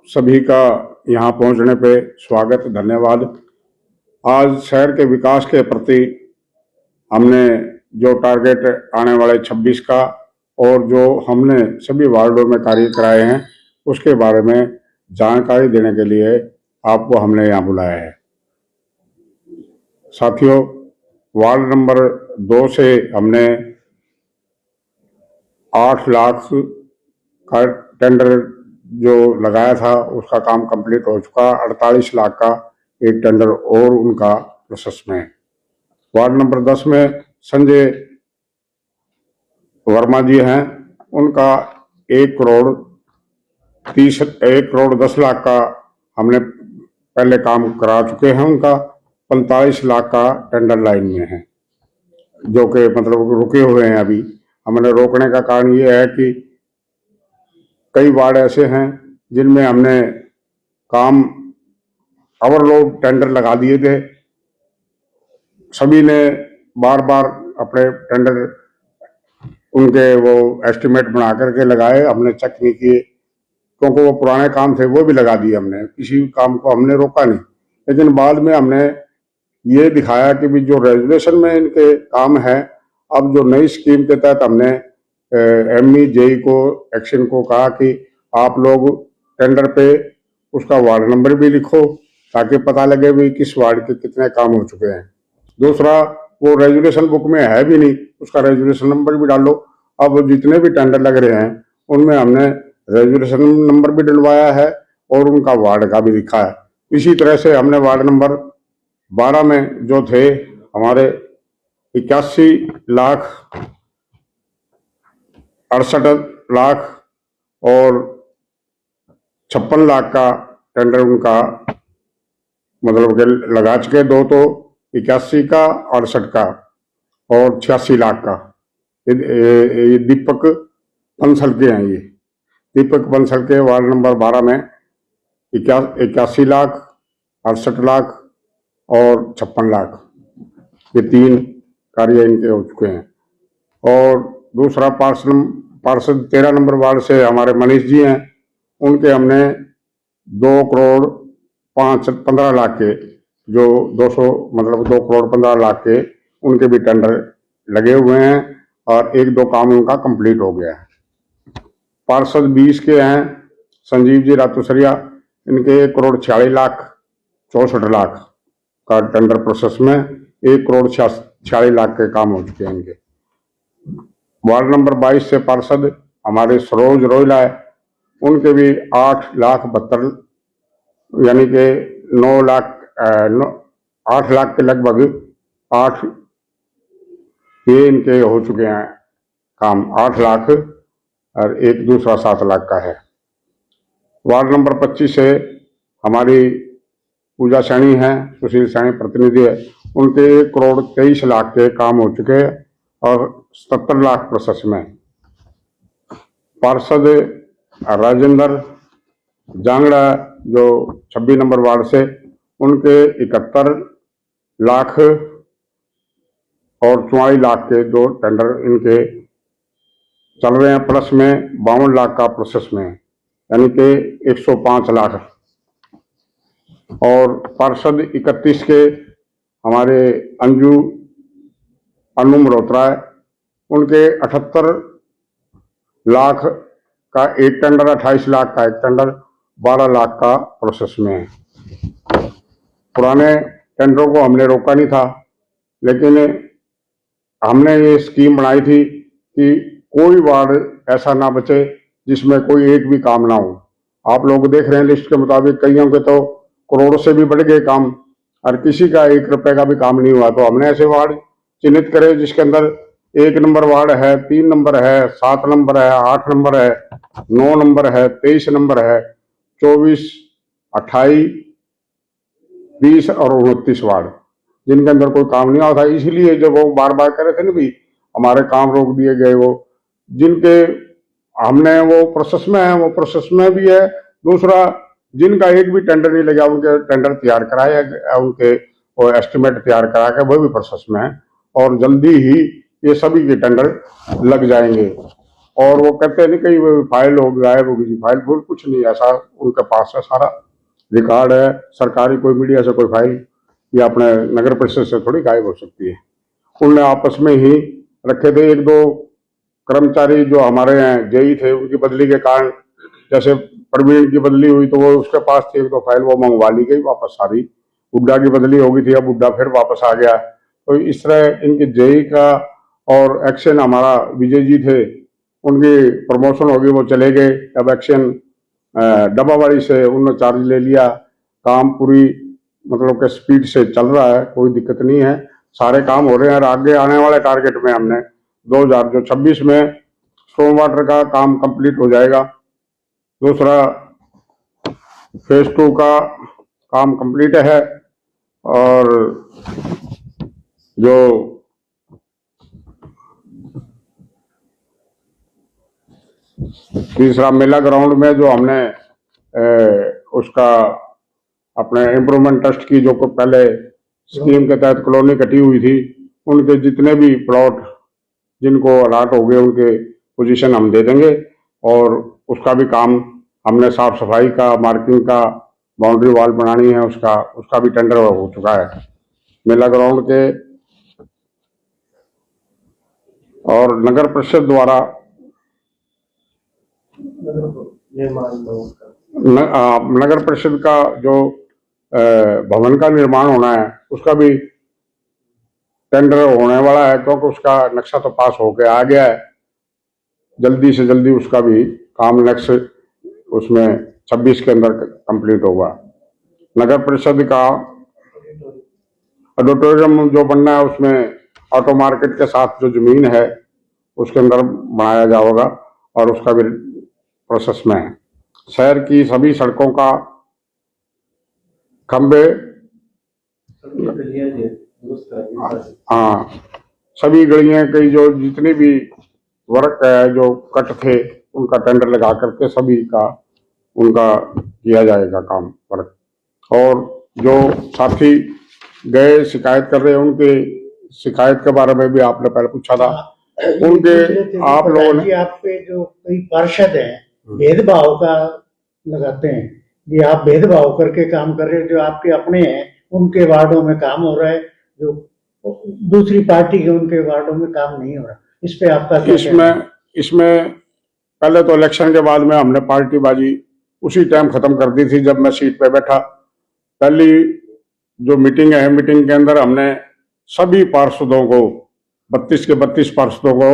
सभी का यहाँ पहुँचने पे स्वागत, धन्यवाद। आज शहर के विकास के प्रति हमने जो टारगेट आने वाले 26 का और जो हमने सभी वार्डों में कार्य कराए हैं उसके बारे में जानकारी देने के लिए आपको हमने यहाँ बुलाया है। साथियों, वार्ड नंबर 2 से हमने 8 लाख का टेंडर जो लगाया था उसका काम कंप्लीट हो चुका। 48 लाख का एक टेंडर और उनका प्रोसेस में है। वार्ड नंबर 10 में संजय वर्मा जी हैं, उनका 1 करोड़ 10 लाख का हमने पहले काम करा चुके हैं। उनका 45 लाख का टेंडर लाइन में है, जो कि मतलब रुके हुए हैं। अभी हमने रोकने का कारण ये है कि कई वार्ड ऐसे हैं जिनमें हमने काम ओवरलोड टेंडर लगा दिए थे। सभी ने बार बार अपने टेंडर उनके वो एस्टिमेट बना करके लगाए, हमने चेक नहीं किए, क्योंकि वो पुराने काम थे वो भी लगा दिए हमने। किसी काम को हमने रोका नहीं, लेकिन बाद में हमने ये दिखाया कि भी जो रेजुलेशन में इनके काम है, अब जो नई स्कीम के तहत हमने एमई जेई को एक्शन को कहा कि आप लोग टेंडर पे उसका वार्ड नंबर भी लिखो ताकि पता लगे भी किस वार्ड के कितने काम हो चुके हैं। दूसरा, वो रेजुलेशन बुक में है भी नहीं, उसका रेजुलेशन नंबर भी डालो। अब जितने भी टेंडर लग रहे हैं उनमें हमने रेजुलेशन नंबर भी डलवाया है और उनका वार्ड का भी लिखा है। इसी तरह से हमने वार्ड नंबर 12 में जो थे हमारे 81 लाख 68 लाख और 56 लाख का टेंडर उनका मतलब लगा चुके। 2 तो 81 का 68 का और 86 लाख का। ये दीपक बंसल के हैं। ये दीपक बंसल के वार्ड नंबर 12 में 81 लाख 68 लाख और 56 लाख, ये 3 कार्य इनके हो चुके हैं। और दूसरा पार्षद 13 नंबर वार्ड से हमारे मनीष जी हैं, उनके हमने 2 करोड़ 15 लाख के जो 200 मतलब 2 करोड़ 15 लाख के उनके भी टेंडर लगे हुए हैं और 1-2 काम उनका कंप्लीट हो गया है। पार्षद 20 के हैं संजीव जी रातुसरिया, इनके 1 करोड़ 46 लाख 64 लाख का टेंडर प्रोसेस में 1 करोड़ 46 लाख के काम हो चुके हैं इनके। वार्ड नंबर 22 से पार्षद हमारे सरोज रोयला है, उनके भी 8 लाख 72 यानी कि 8 लाख के लगभग 8 ये इनके हो चुके हैं काम। 8 लाख और एक दूसरा 7 लाख का है। वार्ड नंबर 25 से हमारी पूजा सैनी है, सुशील सैनी प्रतिनिधि है, उनके 1 करोड़ 23 लाख के काम हो चुके हैं और 77 लाख प्रोसेस में। पार्षद राजेंद्र जांगड़ा जो 26 नंबर वार्ड से, उनके 71 लाख और 44 लाख के 2 टेंडर इनके चल रहे हैं, प्लस में 52 लाख का प्रोसेस में, यानी कि 105 लाख। और पार्षद 31 के हमारे अनु मल्होत्रा है, उनके 78 लाख का एक टेंडर, 28 लाख का एक टेंडर, 12 लाख का प्रोसेस में है। पुराने टेंडरों को हमने रोका नहीं था, लेकिन हमने ये स्कीम बनाई थी कि कोई वार्ड ऐसा ना बचे जिसमें कोई एक भी काम ना हो। आप लोग देख रहे हैं लिस्ट के मुताबिक कईयों के तो करोड़ों से भी बढ़ गए काम और किसी का 1 रुपए का भी काम नहीं हुआ। तो हमने ऐसे वार्ड चिन्हित करे जिसके अंदर 1 नंबर वार्ड है, 3 नंबर है, 7 नंबर है, 8 नंबर है, 9 नंबर है, 23 नंबर है, 24, 28, 20 और 29 वार्ड जिनके अंदर कोई काम नहीं हुआ था। इसीलिए जब वो बार बार कह रहे थे ना भी हमारे काम रोक दिए गए, वो जिनके हमने वो प्रोसेस में है वो प्रोसेस में भी है। दूसरा, जिनका एक भी टेंडर नहीं लगा उनके टेंडर तैयार कराए, उनके वो एस्टिमेट तैयार करा के वो भी प्रोसेस में है और जल्दी ही ये सभी के टेंडर लग जाएंगे। और वो कहते नहीं कहीं वो फाइल हो गायब हो गई, फाइल भूल कुछ नहीं, ऐसा उनके पास है, सारा रिकॉर्ड है सरकारी, कोई मीडिया से कोई फाइल या अपने नगर परिषद से थोड़ी गायब हो सकती है। उनने आपस में ही रखे थे। एक दो कर्मचारी जो हमारे हैं जेई थे, उनकी बदली के कारण, जैसे प्रवीण की बदली हुई तो वो उसके पास थी एक दो फाइल, वो मंगवा ली गई वापस सारी। बुड्ढा की बदली हो गई थी, अब बुड्ढा फिर वापस आ गया। तो इस तरह इनके जेई का और एक्शन, हमारा विजय जी थे, उनकी प्रमोशन हो गई, वो चले गए। अब एक्शन डब्बावाड़ी से उन्होंने चार्ज ले लिया, काम पूरी मतलब के स्पीड से चल रहा है, कोई दिक्कत नहीं है, सारे काम हो रहे हैं। और आगे आने वाले टारगेट में हमने 2026 में स्टोन वाटर का काम कंप्लीट हो जाएगा। दूसरा फेज 2 का काम कंप्लीट है। और जो तीसरा मेला ग्राउंड में जो हमने उसका अपने इम्प्रूवमेंट ट्रस्ट की जो पहले स्कीम के तहत कॉलोनी कटी हुई थी, उनके जितने भी प्लॉट जिनको अलॉट हो गए उनके पोजीशन हम दे देंगे। और उसका भी काम हमने साफ सफाई का, मार्किंग का, बाउंड्री वॉल बनानी है, उसका भी टेंडर हो चुका है मेला ग्राउंड के। और नगर परिषद द्वारा नगर परिषद का जो भवन का निर्माण होना है, उसका भी टेंडर होने वाला है, क्योंकि उसका नक्शा तो पास होके आ गया है। जल्दी से जल्दी उसका भी काम नेक्स्ट उसमें 26 के अंदर कंप्लीट होगा। नगर परिषद का ऑडिटोरियम जो बनना है, उसमें ऑटो मार्केट के साथ जो जमीन है उसके अंदर बनाया जाएगा, और उसका भी प्रोसेस में है। शहर की सभी सड़कों का खंबे, हाँ, सभी गलियां की जो जितने भी वर्क है, जो कट थे, उनका टेंडर लगा करके सभी का उनका किया जाएगा काम वर्क। और जो साथी गए शिकायत कर रहे हैं, उनके शिकायत के बारे में भी आपने पहले पूछा था। उनके आप लोगों ने, आप पे जो कई पार्षद हैं भेदभाव का लगाते हैं, ये आप भेदभाव करके काम कर रहे हैं। जो आपके अपने हैं उनके वार्डों में काम हो रहा है, जो दूसरी पार्टी के उनके वार्डों में काम नहीं हो रहा, इस पे आपका क्या? इसमें पहले तो इलेक्शन के बाद में हमने पार्टीबाजी उसी टाइम खत्म कर दी थी जब मैं सीट पे बैठा। पहली जो मीटिंग है, मीटिंग के अंदर हमने सभी पार्षदों को, 32 के 32 पार्षदों को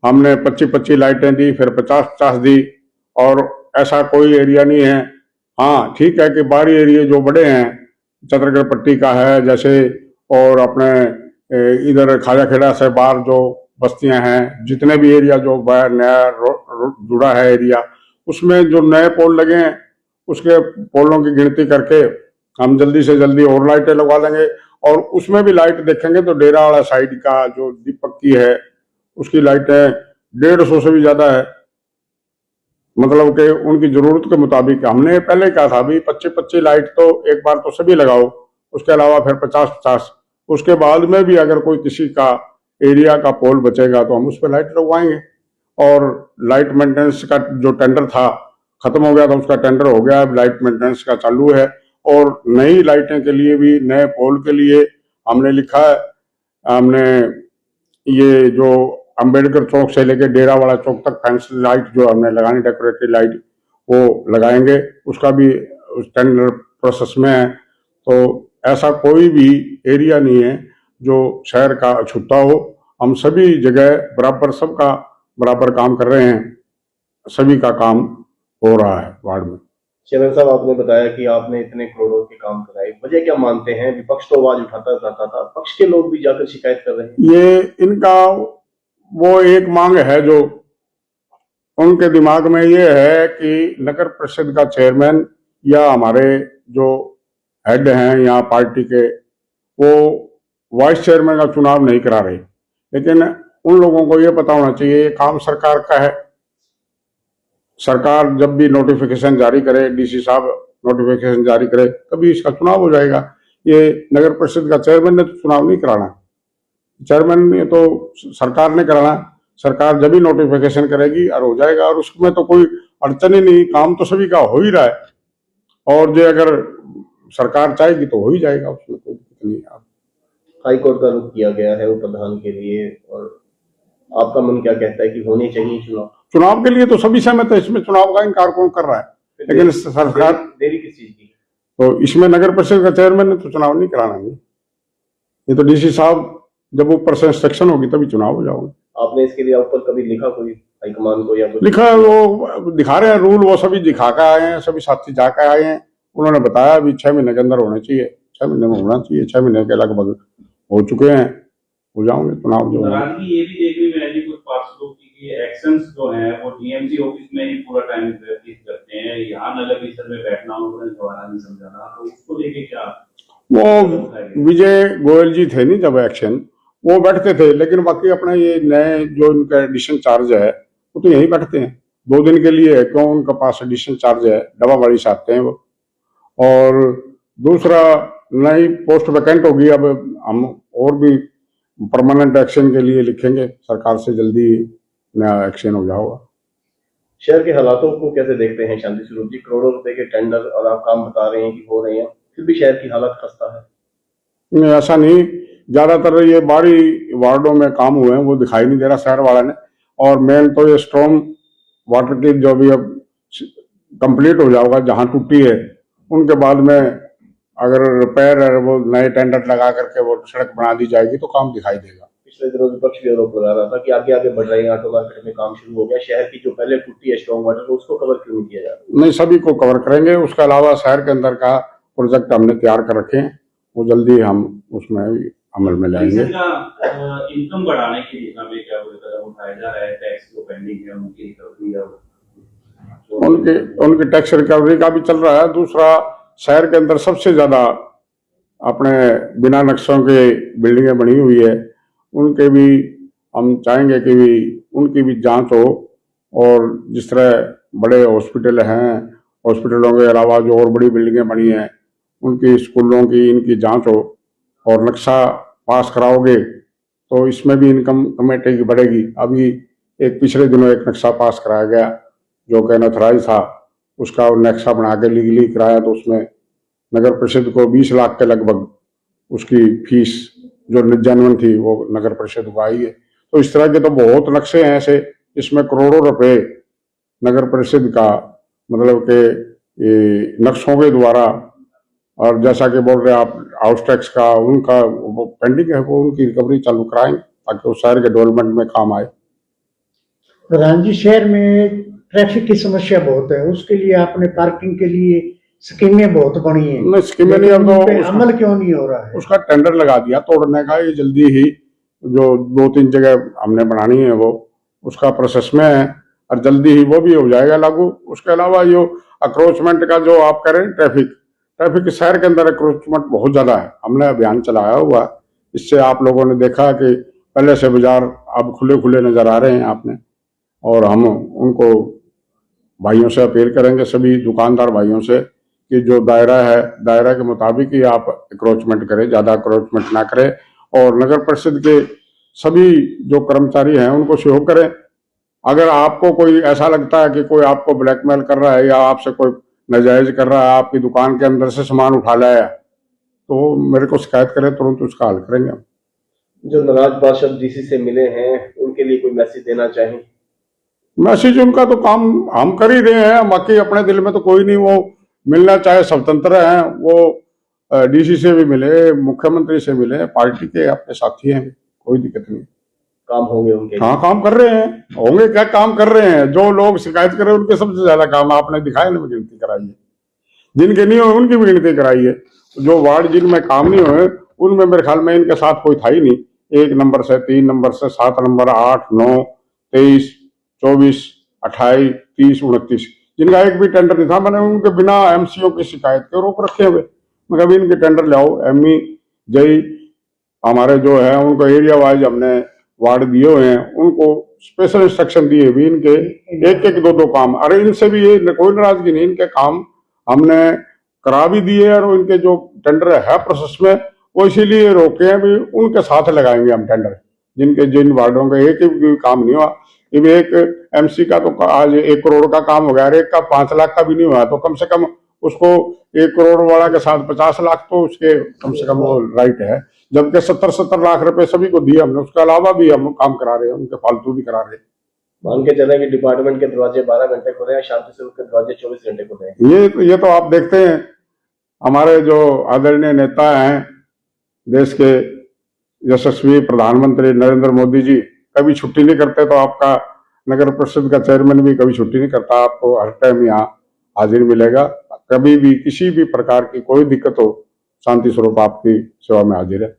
हमने 25-25 लाइटें दी, फिर 50-50 दी। और ऐसा कोई एरिया नहीं है, हाँ ठीक है कि बाहरी एरिया जो बड़े हैं, चंद्रगढ़ पट्टी का है जैसे, और अपने इधर खाजा खेड़ा से बाहर जो बस्तियां हैं, जितने भी एरिया जो नया जुड़ा है एरिया, उसमें जो नए पोल लगे हैं, उसके पोलों की गिनती करके हम जल्दी से जल्दी और लाइटें लगवा देंगे। और उसमें भी लाइट देखेंगे तो डेरा वाला साइड का जो दीपक की है, उसकी लाइटें 150 से भी ज्यादा है, मतलब कि उनकी जरूरत के मुताबिक। हमने पहले कहा था भी 25-25 लाइट तो एक बार तो सभी लगाओ, उसके अलावा फिर 50-50, उसके बाद में भी अगर कोई किसी का एरिया का पोल बचेगा तो हम उस पर लाइट लगवाएंगे। और लाइट मेंटेनेंस का जो टेंडर था खत्म हो गया था, उसका टेंडर हो गया, अब लाइट मेंटेनेंस का चालू है। और नई लाइटें के लिए भी, नए पोल के लिए हमने लिखा है, हमने ये जो अंबेडकर चौक से लेके डेरा वाला चौक तक फैंस लाइट जो हमने लगानी, डेकोरेटिव लाइट, वो लगाएंगे, उसका भी टेंडर प्रोसेस में है। तो ऐसा कोई भी एरिया नहीं है जो शहर का अछूता हो, हम सभी जगह बराबर, सबका बराबर काम कर रहे हैं, सभी का काम हो रहा है वार्ड में। चेयरमैन साहब, आपने बताया कि आपने इतने करोड़ों के काम कराए, वजह क्या मानते हैं? विपक्ष तो आवाज उठाता रहता था, पक्ष के लोग भी जाकर शिकायत कर रहे हैं। ये इनका वो एक मांग है जो उनके दिमाग में ये है कि नगर परिषद का चेयरमैन या हमारे जो हेड हैं यहाँ पार्टी के, वो वाइस चेयरमैन का चुनाव नहीं करा रहे। लेकिन उन लोगों को ये पता होना चाहिए ये काम सरकार का है। सरकार जब भी नोटिफिकेशन जारी करे, डीसी साहब नोटिफिकेशन जारी करे, तभी इसका चुनाव हो जाएगा। ये नगर परिषद का चेयरमैन ने तो चुनाव नहीं कराना, चेयरमैन ने तो सरकार ने कराना। सरकार जब भी नोटिफिकेशन करेगी और हो जाएगा, और उसमें तो कोई अड़चन ही नहीं, काम तो सभी का हो ही रहा है, और जो अगर सरकार चाहेगी तो हो ही जाएगा, उसमें कोई दिक्कत नहीं है। हाई कोर्ट का रुख किया गया है उप प्रधान के लिए, और आपका मन क्या कहता है कि होने चाहिए चुनाव? चुनाव के लिए तो सभी सहमत है, इसमें चुनाव का इनकार कौन कर रहा है, लेकिन सरकार देरी किस चीज की? तो इसमें नगर परिषद का चेयरमैन ने तो चुनाव नहीं कराना नहीं, ये तो डीसी साहब जब ऊपर से इंस्ट्रक्शन होगी तभी चुनाव हो जाओगे। आपने इसके लिए ऊपर कभी लिखा कोई हाईकमान को या कुछ? लिखा, वो दिखा रहे हैं रूल, वो सभी दिखा कर आए हैं, सभी साथी जाकर आए हैं, उन्होंने बताया अभी 6 महीने के अंदर होने चाहिए, 6 महीने में होना चाहिए, 6 महीने के लगभग हो चुके हैं, हो जाओगे चुनाव जो है। नाराजगी ये भी देखने में आई कुछ पार्षदों की एक्शंस जो हैं वो डीएमसी ऑफिस में ही पूरा टाइम व्यतीत करते हैं, यहाँ नगर परिषद में बैठना उन्होंने दोबारा नहीं समझाना, तो उसको लेके क्या? वो विजय गोयल जी थे नहीं जब एक्शन, वो बैठते थे, लेकिन बाकी अपना ये नए जो उनका एडिशन चार्ज है वो तो यहीं बैठते हैं 2 दिन के लिए, क्यों उनके पास एडिशन चार्ज है, डबावाड़ी से आते हैं वो। और दूसरा, नई पोस्ट वैकेंट होगी, अब हम और भी परमानेंट एक्शन के लिए लिखेंगे, सरकार से जल्दी नया एक्शन हो जाएगा। शहर के हालातों को कैसे देखते हैं शांति स्वरूप जी? करोड़ों रुपए के टेंडर और आप काम बता रहे हैं कि हो रहे हैं, फिर भी शहर की हालत खस्ता है। नहीं, ऐसा नहीं, ज्यादातर ये बाहरी वार्डों में काम हुए हैं वो दिखाई नहीं दे रहा शहर वाला ने, और मेन तो ये स्ट्रॉम वाटर की जो भी अब कंप्लीट हो जाएगा, जहां टूटी है उनके बाद में अगर रिपेयर है वो नए टेंडर लगा करके वो सड़क बना दी जाएगी तो काम दिखाई देगा। पिछले दिनों विपक्ष भी आरोप लगा रहा था कि आगे आगे बढ़ रहे हैं, ऑटो मार्केट में काम शुरू हो गया, शहर की जो पहले टूटी है स्ट्रॉन्ग वाटर उसको कवर क्यों नहीं किया जा रहा? नहीं, सभी को कवर करेंगे, उसके अलावा शहर के अंदर का प्रोजेक्ट हमने तैयार कर रखे हैं, वो जल्दी हम उसमें अमल में लाएंगे। इनकम बढ़ाने की दिशा में क्या कदम उठाया जा रहा है? टैक्स जो पेंडिंग है उनकी रिकवरी उनकी टैक्स रिकवरी का भी चल रहा है। दूसरा, शहर के अंदर सबसे ज्यादा अपने बिना नक्शों के बिल्डिंगें बनी हुई है, उनके भी हम चाहेंगे कि भी उनकी भी जांच हो, और जिस तरह बड़े हॉस्पिटल हैं, हॉस्पिटलों के अलावा जो और बड़ी बिल्डिंगें बनी हैं उनकी, स्कूलों की, इनकी जांच हो, और नक्शा पास कराओगे तो इसमें भी इनकम कमेटी की बढ़ेगी। अभी एक पिछले दिनों एक नक्शा पास कराया गया जो कि अनऑथराइज था, उसका नक्शा बना के लीगली कराया, तो उसमें नगर परिषद को 20 लाख के लगभग उसकी फीस जो जेन्युइन थी वो नगर परिषद को आई है। तो इस तरह के तो बहुत नक्शे हैं ऐसे, इसमें करोड़ों रुपए नगर परिषद का मतलब के नक्शों के द्वारा, और जैसा कि बोल रहे हैं आप हाउस टैक्स का उनका वो पेंडिंग है, वो उनकी रिकवरी चालू कराएंगे ताकि उस शहर के डेवलपमेंट में काम आए। प्रधान जी, शहर में ट्रैफिक की समस्या बहुत है, उसके लिए आपने पार्किंग के लिए स्कीमें बहुत बनी है, नहीं, स्कीमें नहीं, अब तो अमल क्यों नहीं हो रहा है? उसका टेंडर लगा दिया तोड़ने का, ये जल्दी ही जो 2-3 जगह हमने बनानी है वो उसका प्रोसेस में है, और जल्दी ही वो भी हो जाएगा लागू। उसके अलावा जो अक्रोचमेंट का जो आप करें, ट्रैफिक शहर के अंदर अक्रोचमेंट बहुत ज्यादा है, हमने अभियान चलाया हुआ, इससे आप लोगों ने देखा कि पहले से बाजार अब खुले खुले नजर आ रहे हैं आपने, और हम उनको भाइयों से अपील करेंगे, सभी दुकानदार भाइयों से, कि जो दायरा है दायरा के मुताबिक ही आप अक्रोचमेंट करें, ज्यादा अक्रोचमेंट ना करें, और नगर परिषद के सभी जो कर्मचारी हैं उनको सहयोग करें। अगर आपको कोई ऐसा लगता है कि कोई आपको ब्लैकमेल कर रहा है या आपसे कोई नाजायज कर रहा है, आपकी दुकान के अंदर से सामान उठा लाया, तो मेरे को शिकायत करें, तुरंत उसका हल करेंगे। जो नाराज पार्षद डीसी से मिले हैं उनके लिए कोई मैसेज देना चाहें? मैसेज उनका तो काम हम कर ही रहे हैं, बाकी अपने दिल में तो कोई नहीं, वो मिलना चाहे स्वतंत्र हैं, वो डीसी से भी मिले, मुख्यमंत्री से मिले, पार्टी के अपने साथी हैं, कोई दिक्कत नहीं। काम होंगे उनके? हाँ, काम कर रहे हैं, होंगे क्या, काम कर रहे हैं। जो लोग शिकायत कर रहे हैं उनके सबसे ज्यादा काम आपने दिखाया ना, गिनती कराई है, जिनके नहीं हुए उनकी भी गिनती कराई है। जो वार्ड जिनमें काम नहीं हुए उनमें मेरे ख्याल में इनके साथ कोई था ही नहीं, 1 नंबर से 3 नंबर से 7 नंबर 8, 9, 23, 24, 28, 30, 29 जिनका एक भी टेंडर नहीं था, मैंने उनके बिना एमसीओ की शिकायत के रोक रखे हुए। मैं कभी इनके टेंडर लाओ, एमई जई हमारे जो है उनको एरिया वाइज हमने वार्ड दिए हुए हैं, उनको स्पेशल इंस्ट्रक्शन दिए भी, इनके 1-1, 2-2 काम, अरे इनसे भी ये कोई नाराजगी नहीं, इनके काम हमने करा भी दिए, और इनके जो टेंडर है प्रोसेस में वो इसीलिए रोके हैं भी, उनके साथ लगाएंगे हम टेंडर, जिनके जिन वार्डों का एक भी काम नहीं हुआ। अब एक एमसी का तो आज 1 करोड़ का काम हो गया, एक का 5 लाख का भी नहीं हुआ, तो कम से कम उसको 1 करोड़ वाला के साथ 50 लाख तो उसके कम से कम वो राइट है। जबकि 70 लाख रुपए सभी को दिए हमने, उसके अलावा भी हम काम करा रहे हैं, उनके फालतू भी करा रहे हैं। मान के चले कि डिपार्टमेंट के दरवाजे 12 घंटे खुले हैं, शांति से उसके दरवाजे 24 घंटे खुले हैं। ये तो आप देखते हैं, हमारे जो आदरणीय नेता हैं देश के यशस्वी प्रधानमंत्री नरेंद्र मोदी जी कभी छुट्टी नहीं करते, तो आपका नगर परिषद का चेयरमैन भी कभी छुट्टी नहीं करता, आपको हर टाइम यहाँ हाजिर मिलेगा। कभी भी किसी भी प्रकार की कोई दिक्कत हो, शांति स्वरूप आपकी सेवा में हाजिर है।